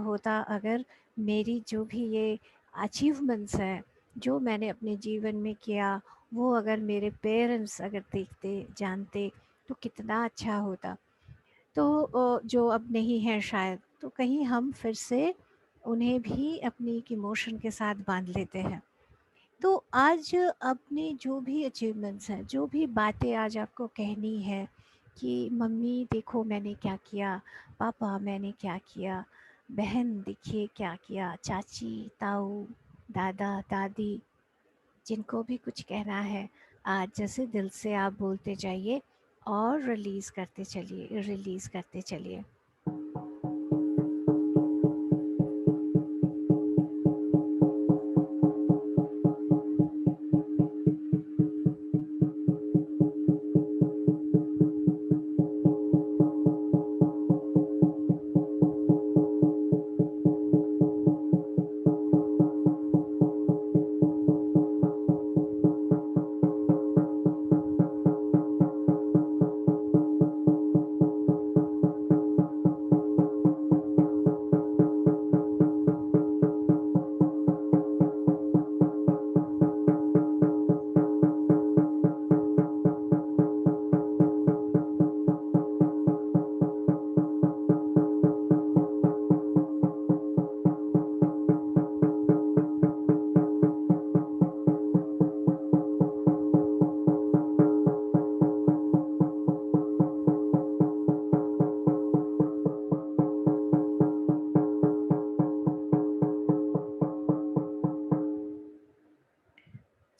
होता अगर मेरी जो भी ये अचीवमेंट्स हैं, जो मैंने अपने जीवन में किया, वो अगर मेरे पेरेंट्स अगर देखते, जानते, तो कितना अच्छा होता। तो जो अब नहीं है शायद, तो कहीं हम फिर से उन्हें भी अपनी एक इमोशन के साथ बाँध लेते हैं। तो आज अपने जो भी अचीवमेंट्स हैं, जो भी बातें आज आपको कहनी है कि मम्मी देखो मैंने क्या किया, पापा मैंने क्या किया, बहन देखिए क्या किया, चाची, ताऊ, दादा, दादी, जिनको भी कुछ कहना है, आज जैसे दिल से आप बोलते जाइए और रिलीज़ करते चलिए।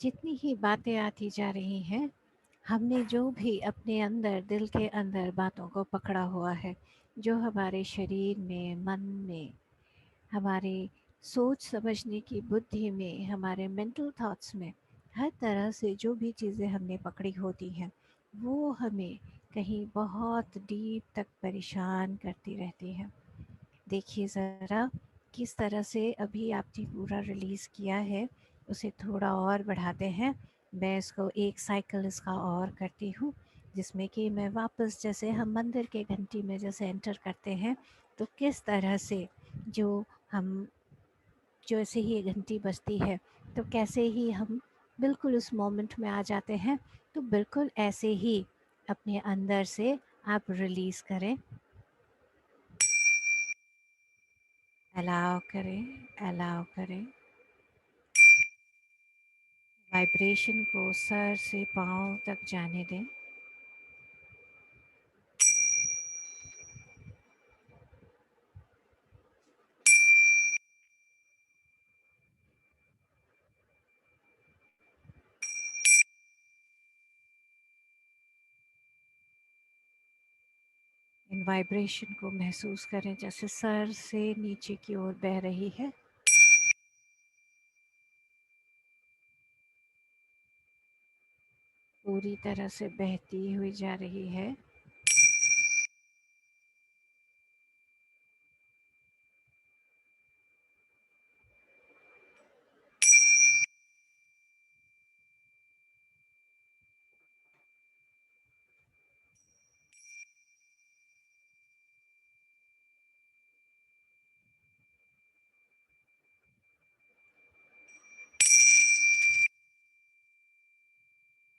जितनी ही बातें आती जा रही हैं, हमने जो भी अपने अंदर, दिल के अंदर बातों को पकड़ा हुआ है, जो हमारे शरीर में, मन में, हमारे सोच समझने की बुद्धि में, हमारे मेंटल थॉट्स में, हर तरह से जो भी चीज़ें हमने पकड़ी होती हैं, वो हमें कहीं बहुत डीप तक परेशान करती रहती हैं। देखिए ज़रा किस तरह से अभी आपने पूरा रिलीज़ किया है, उसे थोड़ा और बढ़ाते हैं। मैं इसको एक साइकिल इसका और करती हूँ, जिसमें कि मैं वापस जैसे हम मंदिर के घंटी में जैसे एंटर करते हैं, तो किस तरह से जो हम जैसे ही ये घंटी बजती है, तो कैसे ही हम बिल्कुल उस मोमेंट में आ जाते हैं। तो बिल्कुल ऐसे ही अपने अंदर से आप रिलीज़ करें, अलाउ करें। वाइब्रेशन को सर से पाँव तक जाने दें। इन वाइब्रेशन को महसूस करें जैसे सर से नीचे की ओर बह रही है। पूरी तरह से बहती हुई जा रही है।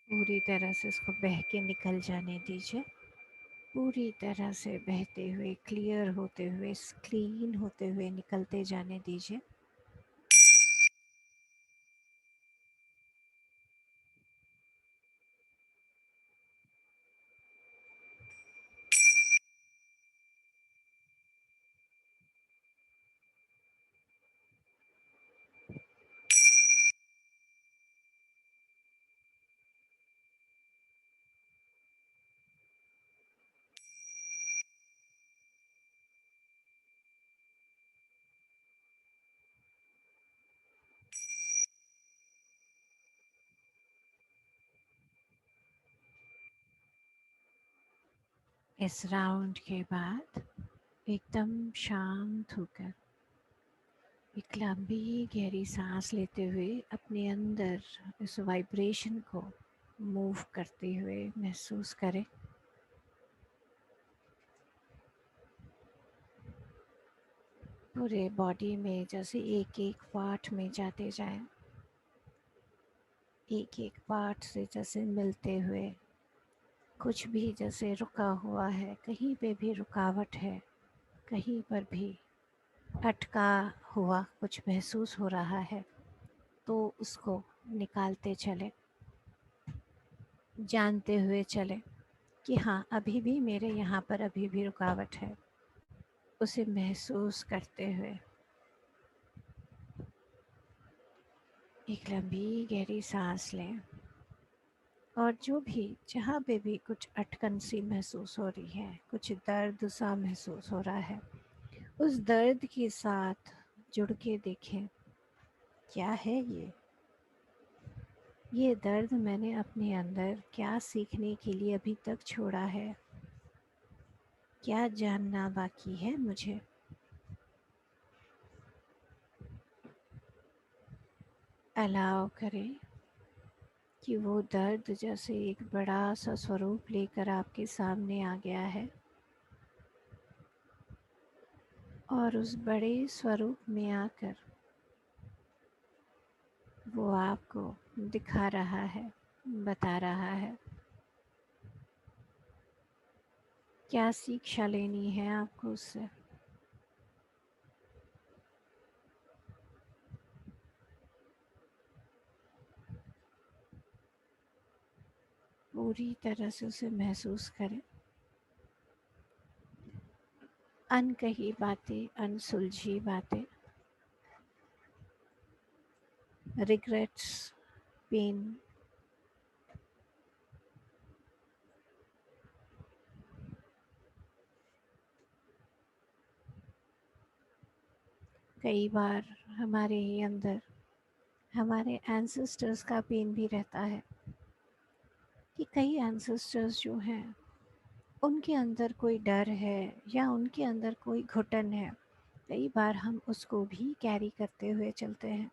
पूरी तरह से इसको बह के निकल जाने दीजिए। पूरी तरह से बहते हुए, क्लियर होते हुए, क्लीन होते हुए निकलते जाने दीजिए। इस राउंड के बाद एकदम शांत होकर एक लंबी गहरी सांस लेते हुए अपने अंदर इस वाइब्रेशन को मूव करते हुए महसूस करें। पूरे बॉडी में जैसे एक एक पार्ट में जाते जाएं, एक एक पार्ट से जैसे मिलते हुए, कुछ भी जैसे रुका हुआ है, कहीं पे भी रुकावट है, कहीं पर भी अटका हुआ कुछ महसूस हो रहा है, तो उसको निकालते चले, जानते हुए चले कि हाँ, अभी भी मेरे यहाँ पर अभी भी रुकावट है। उसे महसूस करते हुए एक लंबी गहरी सांस लें, और जो भी जहाँ पे भी कुछ अटकन सी महसूस हो रही है, कुछ दर्द सा महसूस हो रहा है, उस दर्द के साथ जुड़ के देखें, क्या है ये दर्द मैंने अपने अंदर क्या सीखने के लिए अभी तक छोड़ा है, क्या जानना बाकी है मुझे। अलाउ करें कि वो दर्द जैसे एक बड़ा सा स्वरूप लेकर आपके सामने आ गया है, और उस बड़े स्वरूप में आकर वो आपको दिखा रहा है, बता रहा है क्या शिक्षा लेनी है आपको उससे। पूरी तरह से उसे महसूस करें। अनकही बातें, अनसुलझी बातें, रिग्रेट्स, पेन, कई बार हमारे ही अंदर हमारे एंसेस्टर्स का पेन भी रहता है कि कई एंसेस्टर्स जो हैं उनके अंदर कोई डर है या उनके अंदर कोई घुटन है, कई बार हम उसको भी कैरी करते हुए चलते हैं।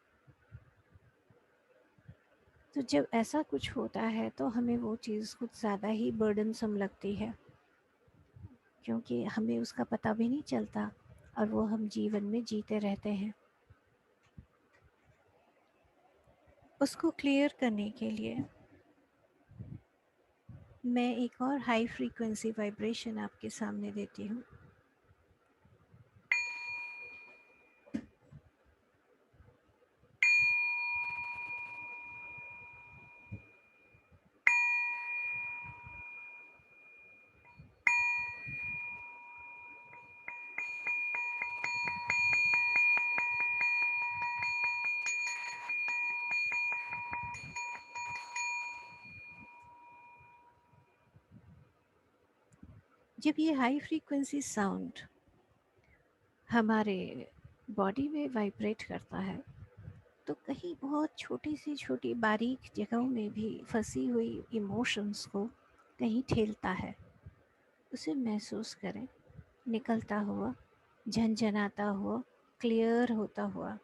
तो जब ऐसा कुछ होता है तो हमें वो चीज़ कुछ ज़्यादा ही बर्डनसम लगती है, क्योंकि हमें उसका पता भी नहीं चलता और वो हम जीवन में जीते रहते हैं। उसको क्लियर करने के लिए मैं एक और हाई फ्रीक्वेंसी वाइब्रेशन आपके सामने देती हूँ। जब ये हाई फ्रीक्वेंसी साउंड हमारे बॉडी में वाइब्रेट करता है, तो कहीं बहुत छोटी सी छोटी बारीक जगहों में भी फंसी हुई इमोशंस को कहीं ठेलता है। उसे महसूस करें, निकलता हुआ, झनझनाता हुआ, क्लियर होता हुआ।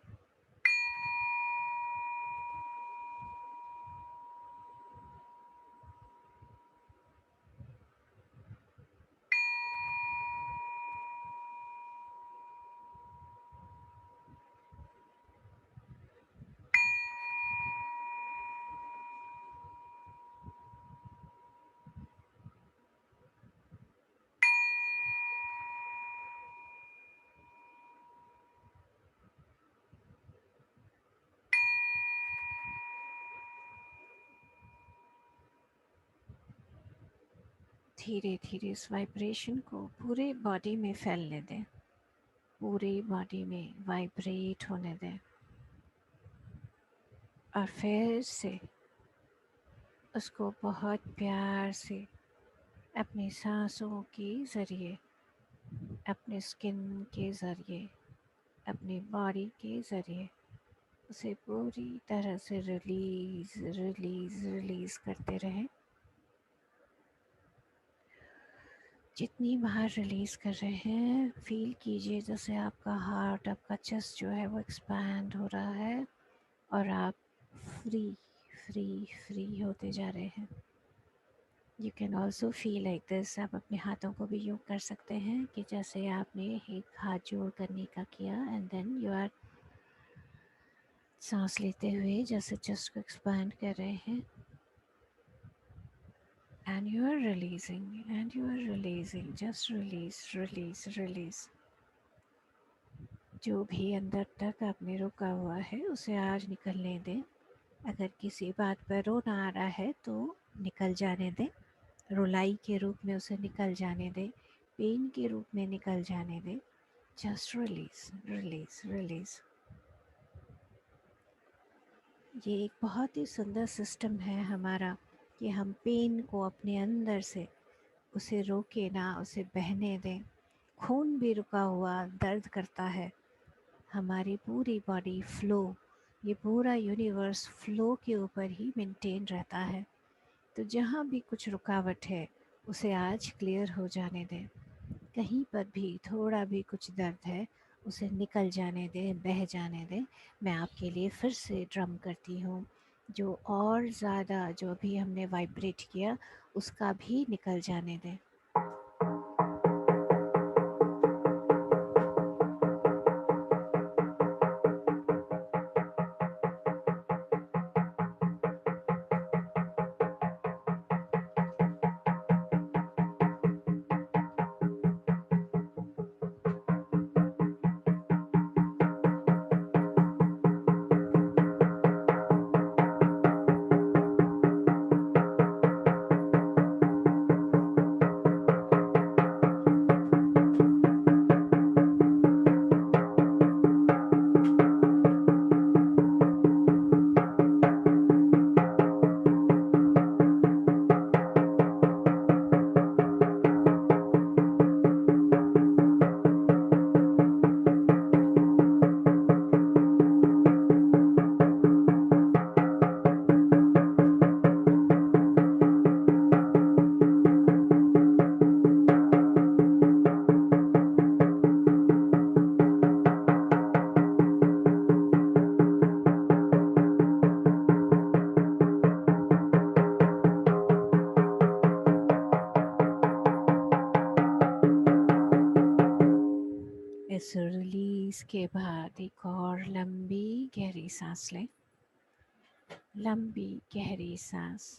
धीरे धीरे इस वाइब्रेशन को पूरे बॉडी में फैलने दें, पूरी बॉडी में वाइब्रेट होने दें, और फिर से उसको बहुत प्यार से अपनी सांसों के ज़रिए, अपने स्किन के ज़रिए, अपनी बॉडी के ज़रिए उसे पूरी तरह से रिलीज़ रिलीज़ रिलीज़ करते रहें। जितनी बार रिलीज़ कर रहे हैं, फील कीजिए जैसे आपका हार्ट, आपका चेस्ट जो है वो एक्सपैंड हो रहा है, और आप फ्री फ्री फ्री होते जा रहे हैं। You can also feel like this. आप अपने हाथों को भी यूँ कर सकते हैं कि जैसे आपने एक हाथ जोड़ करने का किया, एंड देन यू आर सांस लेते हुए जैसे चेस्ट को एक्सपैंड कर रहे हैं, and you are releasing and you are releasing, just release release release. जो भी अंदर तक आपने रोका हुआ है उसे आज निकलने दें। अगर किसी बात पर रोना आ रहा है तो निकल जाने दें, रुलाई के रूप में उसे निकल जाने दें, पेन के रूप में निकल जाने दें। Just release release release. ये एक बहुत ही सुंदर सिस्टम है हमारा कि हम पेन को अपने अंदर से उसे रोके ना, उसे बहने दें। खून भी रुका हुआ दर्द करता है। हमारी पूरी बॉडी फ्लो, ये पूरा यूनिवर्स फ्लो के ऊपर ही मेंटेन रहता है। तो जहाँ भी कुछ रुकावट है उसे आज क्लियर हो जाने दें। कहीं पर भी थोड़ा भी कुछ दर्द है उसे निकल जाने दें, बह जाने दें। मैं आपके लिए फिर से ड्रम करती हूँ। जो और ज़्यादा जो भी हमने वाइब्रेट किया उसका भी निकल जाने दें। इस रिलीज के बाद एक और लंबी गहरी सांस लें। लंबी गहरी सांस।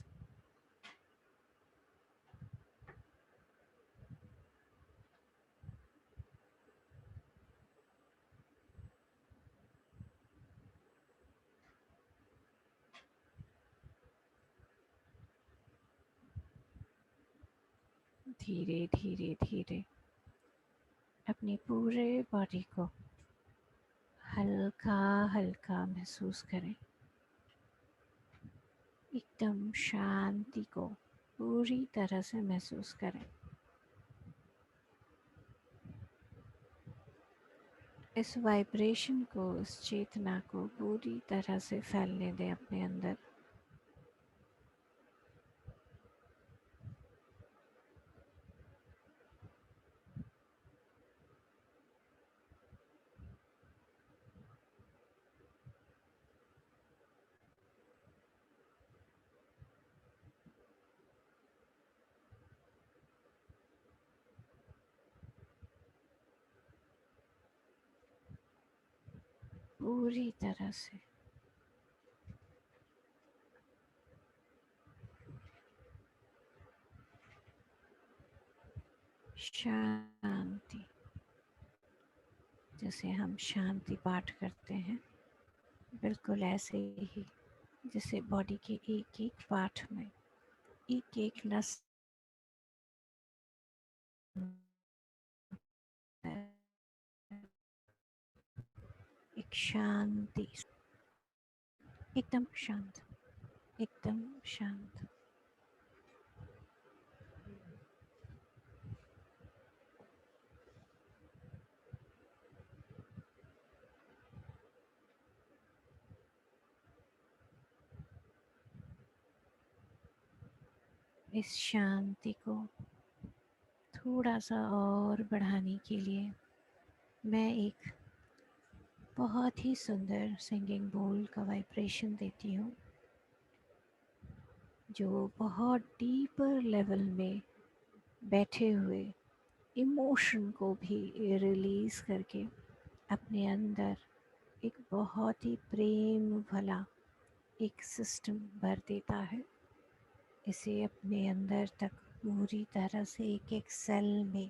धीरे धीरे धीरे अपनी पूरे बॉडी को हल्का हल्का महसूस करें। एकदम शांति को पूरी तरह से महसूस करें। इस वाइब्रेशन को, इस चेतना को पूरी तरह से फैलने दें अपने अंदर। पूरी तरह से शांति। जैसे हम शांति पाठ करते हैं, बिल्कुल ऐसे ही, जैसे बॉडी के एक एक पार्ट में एक एक नस एक शांति, एकदम शांत, एकदम शांत। इस शांति को थोड़ा सा और बढ़ाने के लिए मैं एक बहुत ही सुंदर सिंगिंग बोल का वाइब्रेशन देती हूँ। जो बहुत डीपर लेवल में बैठे हुए इमोशन को भी रिलीज़ करके अपने अंदर एक बहुत ही प्रेम भला एक सिस्टम भर देता है। इसे अपने अंदर तक पूरी तरह से एक एक सेल में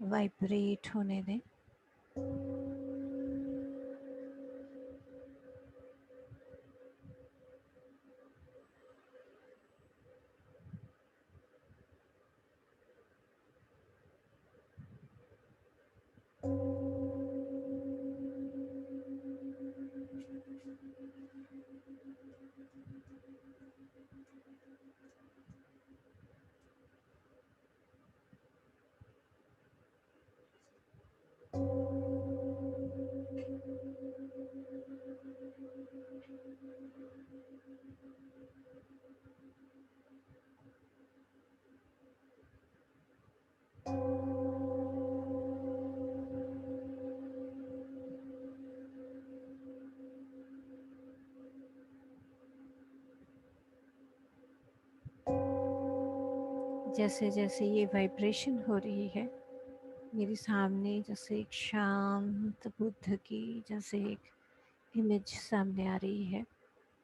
वाइब्रेट होने दें। जैसे जैसे ये वाइब्रेशन हो रही है, मेरे सामने जैसे एक शांत बुद्ध की जैसे एक इमेज सामने आ रही है।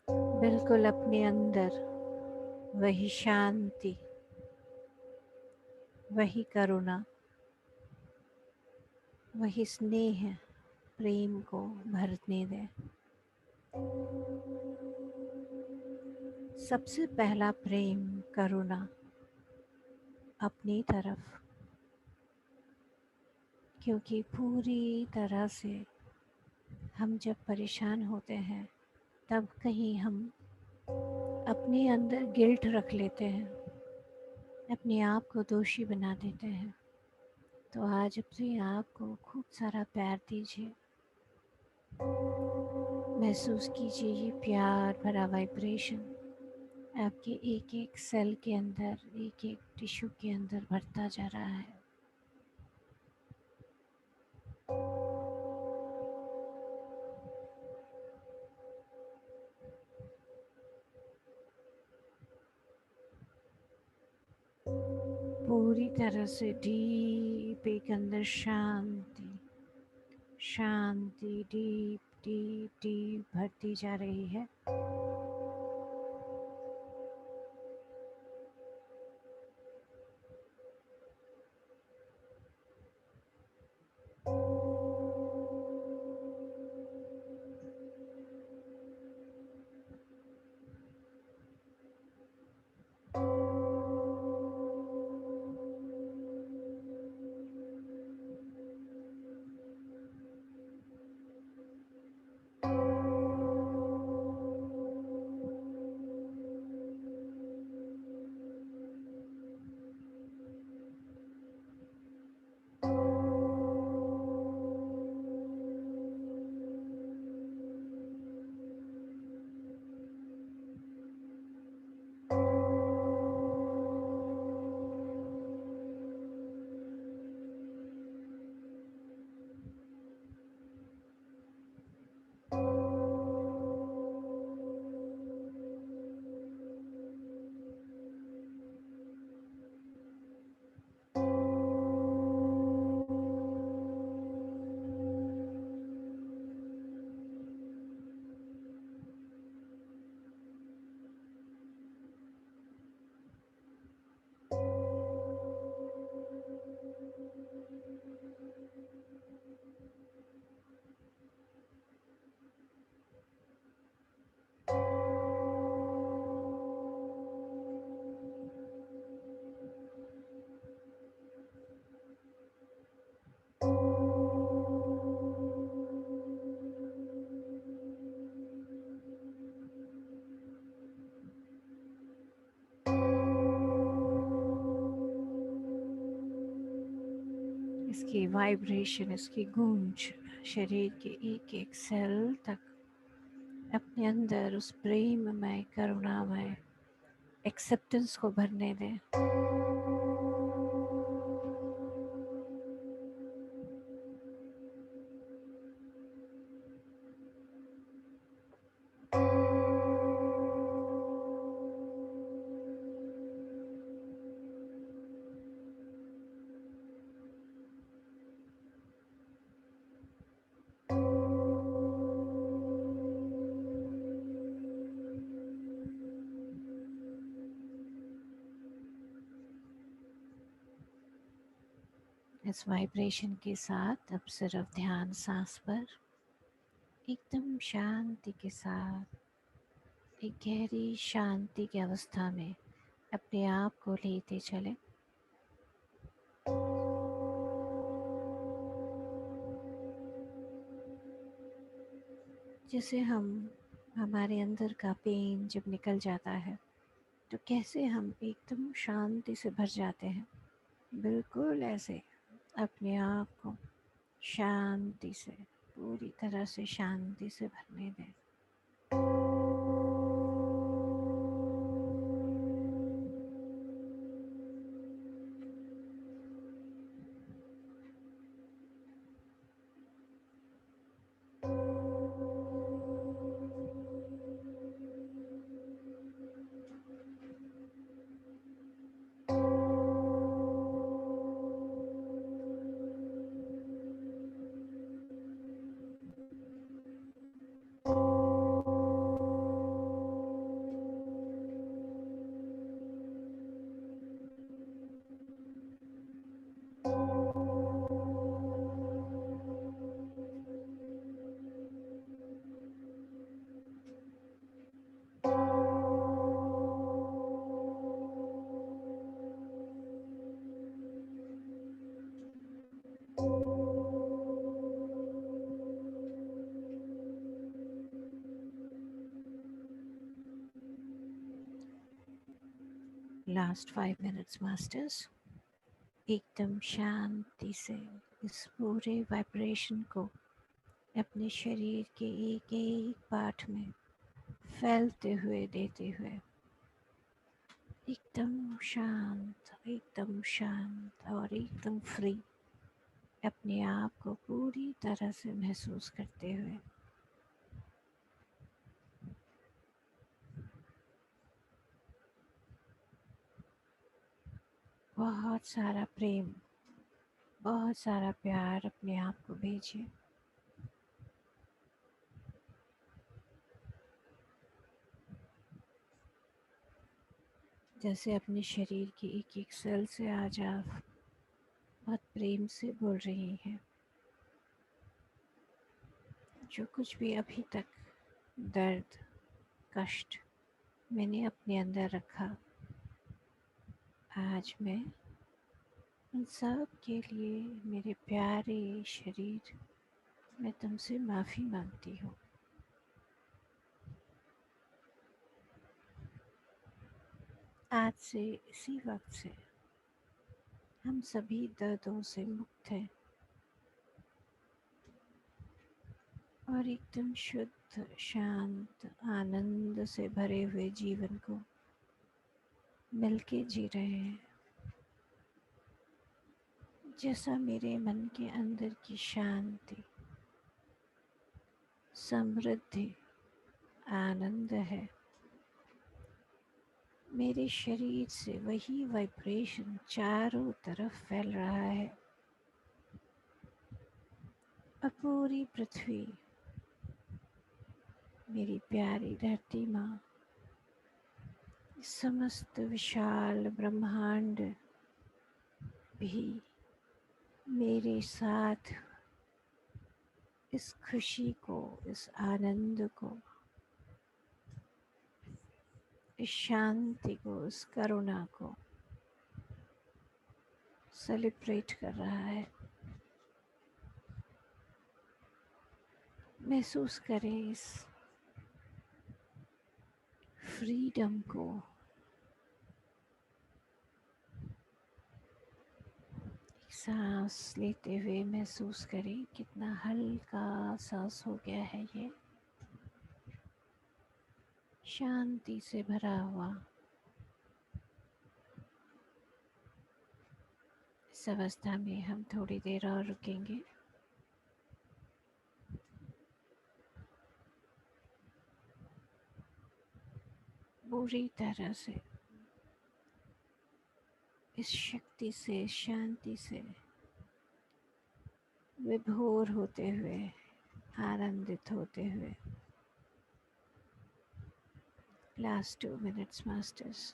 बिल्कुल अपने अंदर वही शांति, वही करुणा, वही स्नेह, प्रेम को भरने दें। सबसे पहला प्रेम, करुणा अपनी तरफ, क्योंकि पूरी तरह से हम जब परेशान होते हैं तब कहीं हम अपने अंदर गिल्ट रख लेते हैं, अपने आप को दोषी बना देते हैं। तो आज अपने आप को खूब सारा प्यार दीजिए, महसूस कीजिए ये प्यार भरा वाइब्रेशन आपके एक एक सेल के अंदर, एक एक टिश्यू के अंदर भरता जा रहा है। पूरी तरह से डीप एक अंदर शांति, शांति डीप डीप डीप भरती जा रही है। इसकी वाइब्रेशन, इसकी गूंज शरीर के एक एक सेल तक अपने अंदर उस प्रेममय, करुणामय एक्सेप्टेंस को भरने दें। इस वाइब्रेशन के साथ अब सिर्फ ध्यान सांस पर एकदम शांति के साथ एक गहरी शांति की अवस्था में अपने आप को लेते चले। जैसे हम हमारे अंदर का पेन जब निकल जाता है तो कैसे हम एकदम शांति से भर जाते हैं, बिल्कुल ऐसे अपने आप को शांति से, पूरी तरह से शांति से भरने दें। लास्ट 5 मिनट्स मास्टर्स, एकदम शांति से इस पूरे वाइब्रेशन को अपने शरीर के एक एक पार्ट में फैलते हुए देते हुए एकदम शांत और एकदम फ्री अपने आप को पूरी तरह से महसूस करते हुए बहुत सारा प्रेम, बहुत सारा प्यार अपने आप को भेजिए। जैसे अपने शरीर की एक एक सेल से आज आप बहुत प्रेम से बोल रही हैं। जो कुछ भी अभी तक दर्द, कष्ट मैंने अपने अंदर रखा, आज मैं उन सब के लिए मेरे प्यारे शरीर, मैं तुमसे माफ़ी मांगती हूँ। आज से इसी वक्त से हम सभी दर्दों से मुक्त हैं और एकदम शुद्ध, शांत, आनंद से भरे हुए जीवन को मिलके जी रहे हैं। जैसा मेरे मन के अंदर की शांति, समृद्धि, आनंद है, मेरे शरीर से वही वाइब्रेशन चारों तरफ फैल रहा है और पूरी पृथ्वी, मेरी प्यारी धरती माँ, समस्त विशाल ब्रह्मांड भी मेरे साथ इस खुशी को, इस आनंद को, इस शांति को, इस करुणा को सेलिब्रेट कर रहा है। महसूस करें इस फ्रीडम को, सांस लेते हुए महसूस करें कितना हल्का सांस हो गया है ये, शांति से भरा हुआ। इस अवस्था में हम थोड़ी देर और रुकेंगे। पूरी तरह से इस शक्ति से, शांति से विभोर होते हुए, आनंदित होते हुए। Last 2 minutes masters.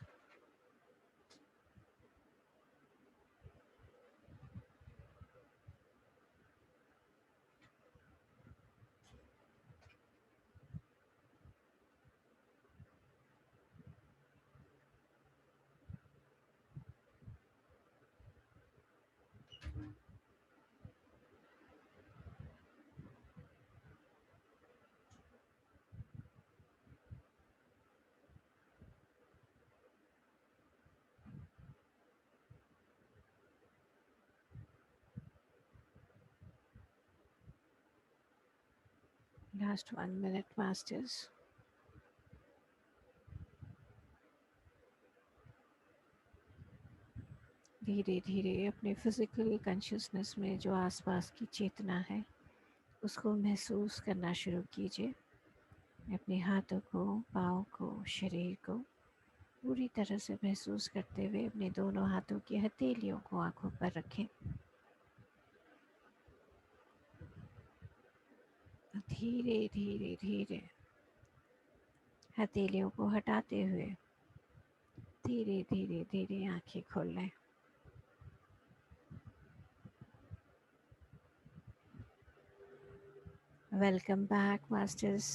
Last 1 minute, masters. धीरे धीरे अपने फिजिकल कॉन्शियसनेस में जो आसपास की चेतना है उसको महसूस करना शुरू कीजिए। अपने हाथों को, पाँव को, शरीर को पूरी तरह से महसूस करते हुए अपने दोनों हाथों की हथेलियों को आंखों पर रखें। धीरे धीरे धीरे हथेलियों को हटाते हुए धीरे धीरे धीरे आंखें खोल लें। Welcome back masters.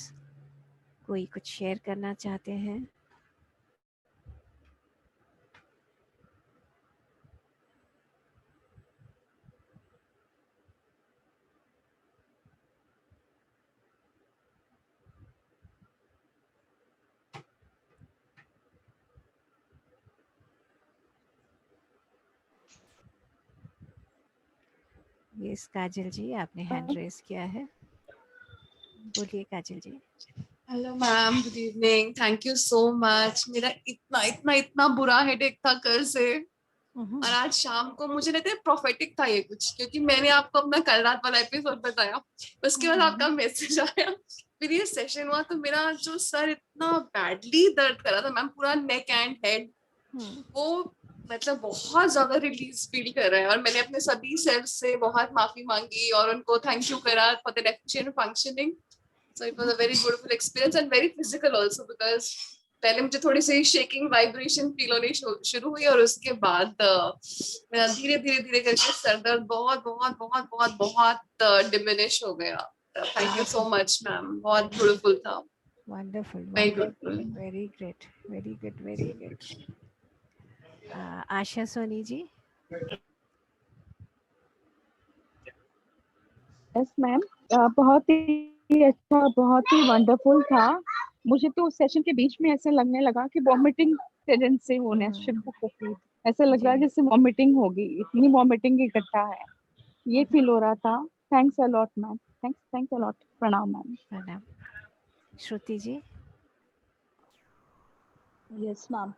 कोई कुछ शेयर करना चाहते हैं? यस काजल जी, आपने हैंड रेस किया है, बोलिए Kajal ji. Hello ma'am, good evening. Thank you so much. मेरा इतना इतना इतना बुरा हेडेक था कल से, और आज शाम को मुझे लगता है प्रोफेटिक था ये कुछ, क्योंकि मैंने आपको अपना कल रात वाला एपिसोड बताया, उसके बाद आपका मैसेज आया, फिर ये सेशन हुआ, तो मेरा जो सर इतना बैडली दर्द कर रहा था मैम, पूरा नेक एंड हेड, वो मतलब बहुत ज्यादा रिलीज फील कर रहा है। और मैंने अपने सभी सेल्स से बहुत माफी मांगी और उनको थैंक यू करा for the efficient functioning. So it was a very beautiful experience and very physical also, because पहले मुझे थोड़ी सी शेकिंग वाइब्रेशन फील होनी शुरू हुई, और उसके बाद मेरा धीरे धीरे धीरे करके सर दर्द बहुत बहुत बहुत बहुत बहुत डिमिनिश हो गया। Thank you so much ma'am, बहुत ब्यूटीफुल था। Wonderful very wonderful, beautiful. Very great, very good, very good. Asha Soni ji. Yes ma'am, बहुत ही अच्छा, बहुत ही वंडरफुल था। मुझे तो सेशन के बीच में ऐसे लगने लगा कि वॉमिटिंग टेंडेंसी होने शुरू हो गई। ऐसे लग रहा है जैसे वॉमिटिंग होगी, इतनी वॉमिटिंग इकट्ठा है, ये फील हो रहा था। Thanks a lot ma'am, thanks a lot. प्रणाम मैम। प्रणाम। श्रुति जी। Yes, ma'am.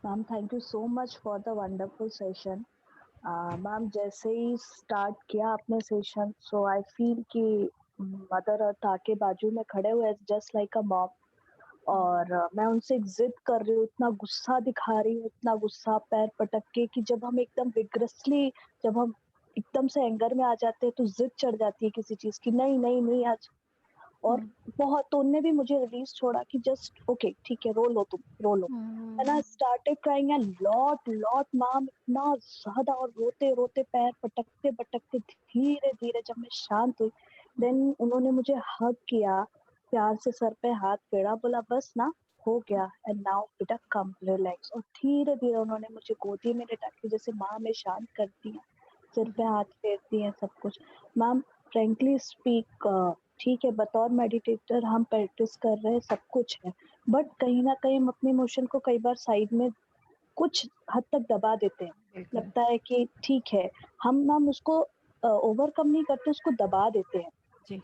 Ma'am, thank you so much for the wonderful session. Ma'am जैसे ही स्टार्ट किया आपने सेशन, सो आई फील कि मदर अर्थ आके बाजू में खड़े हुए, जस्ट लाइक अ मॉम। और मैं उनसे जिद कर रही हूँ, इतना गुस्सा दिखा रही हूँ, इतना गुस्सा पैर पटक के, कि जब हम एकदम विग्रसली, जब हम एकदम से एंगर में आ जाते हैं तो जिद चढ़ जाती है किसी चीज की, नहीं नहीं नहीं आज। और बहुत, तो उनने भी मुझे रिलीज छोड़ा कि जस्ट ओके ठीक है, रो लो तुम, रो लो। And I started crying a lot lot ma'am, इतना ज्यादा, और रोते रोते पैर पटकते पटकते धीरे धीरे जब मैं शांत हुई, देन उन्होंने मुझे हग किया, प्यार से सर पे हाथ फेरा, बोला बस ना, हो गया, एंड नाउ बेटा कम रिलैक्स। और धीरे धीरे उन्होंने मुझे गोदी में लिटा के, जैसे माँ हमें शांत करती है, सिर पे हाथ फेरती है, सब कुछ। मैम फ्रेंकली स्पीक, ठीक है, बतौर मेडिटेटर हम प्रैक्टिस कर रहे हैं, सब कुछ है, बट कहीं ना कहीं हम अपने इमोशन को कई बार साइड में कुछ हद तक दबा देते हैं। लगता है कि ठीक है, हम उसको ओवरकम नहीं करते, उसको दबा देते हैं जी।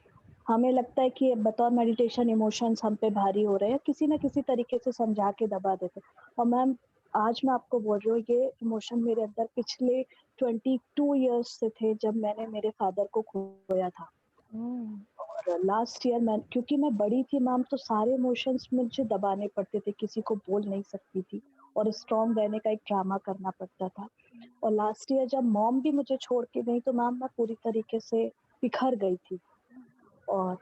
हमें लगता है कि बतौर मेडिटेशन इमोशंस हम पे भारी हो रहे हैं, किसी ना किसी तरीके से समझा के दबा देते हैं। और मैम आज मैं आपको बोल रही हूँ, ये इमोशन मेरे अंदर पिछले 22 इयर्स से थे, जब मैंने मेरे फादर को खोया था। और लास्ट ईयर मैं, क्योंकि मैं बड़ी थी मैम, तो सारे इमोशंस मुझे दबाने पड़ते थे, किसी को बोल नहीं सकती थी, और स्ट्रॉन्ग रहने का एक ड्रामा करना पड़ता था। और लास्ट ईयर जब मॉम भी मुझे छोड़ के गई, तो मैम मैं पूरी तरीके से बिखर गई थी। और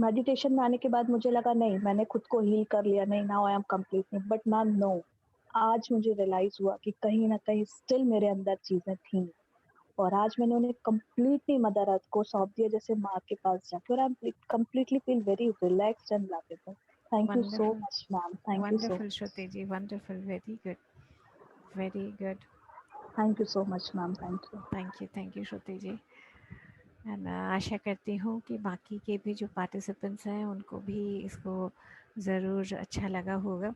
मेडिटेशन में आने के बाद मुझे लगा नहीं, मैंने खुद को हील कर लिया, नहीं now I am complete. But ma'am no, आज मुझे रियलाइज हुआ कि कहीं ना कहीं स्टिल मेरे अंदर चीजें थी, और आज मैंने उन्हें कंप्लीटली मदर अर्थ को सौंप दिया, जैसे माँ के पास जाके, और I completely feel very relaxed and lovable. Thank you so much ma'am, thank you so wonderful much. Shruti ji, wonderful, very good, very good. Thank you so much ma'am, thank you. Thank you Shruti ji. And आशा करती हूँ कि बाकी के भी जो participants हैं उनको भी इसको ज़रूर अच्छा लगा होगा।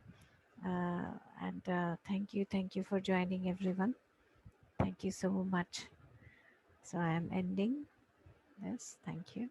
And thank you for joining everyone, thank you so much. So I am ending this, thank you.